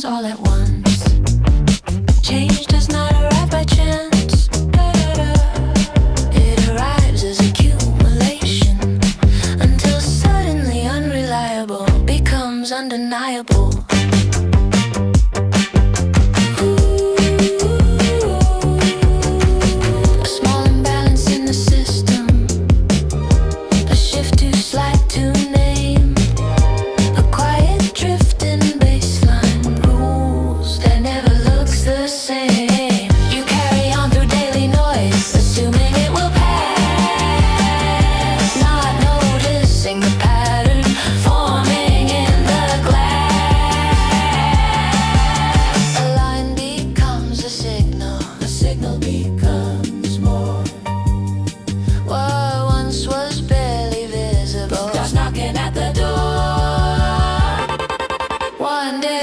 happens all at once. Change does not arrive by chance. It arrives as accumulation, until suddenly unreliable becomes undeniable. A small imbalance in the system, a shift too slight to name, a quiet drift in baseline rules that never looks the same. You carry on through daily noise, assuming it will pass, not noticing the pattern forming in the glass. A line becomes a signal becomes more. What once was barely visible starts knocking at the door. One day,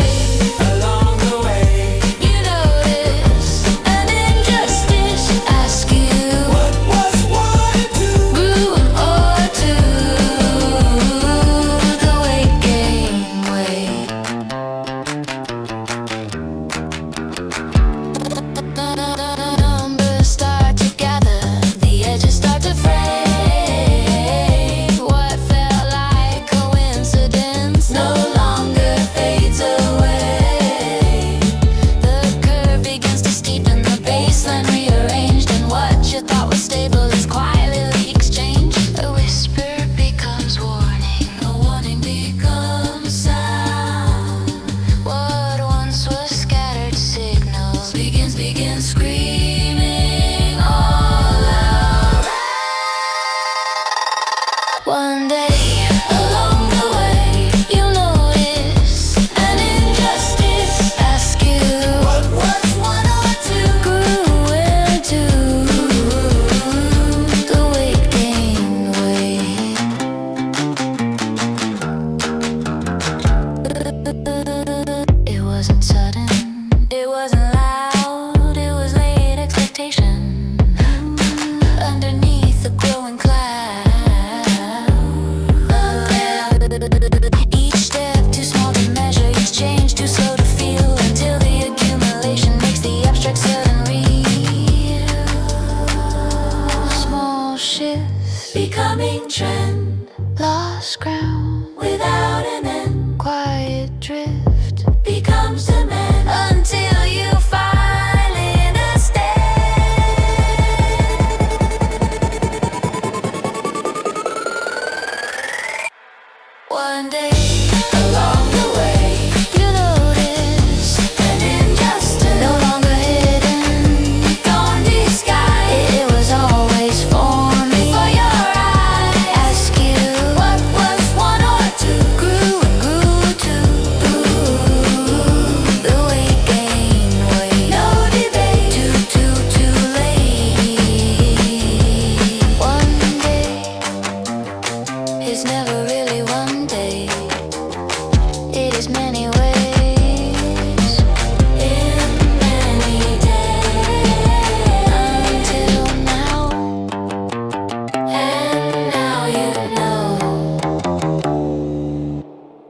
Along the way, you notice an injustice. Askew what was one to grew or two. The weight gained weight. Numbers start to gather, the edges start to fray. What felt like coincidence no longer fades away. The curve begins to steepen, the baseline rearranged, and what you thought was stable is quietly exchanged. A whisper becomes warning, a warning becomes sound. What once was scattered signals begins screaming all out. One day, along the way, you'll notice an injustice. Askew what was one or two. grew into the weight gained weight. It wasn't sudden, it wasn't loud, it was late expectation underneath the growing cloud. Each step too small to measure, each change too slow to feel, until the accumulation makes the abstract sudden real. Small shifts Becoming trend lost ground without an end quiet drift becomes demand.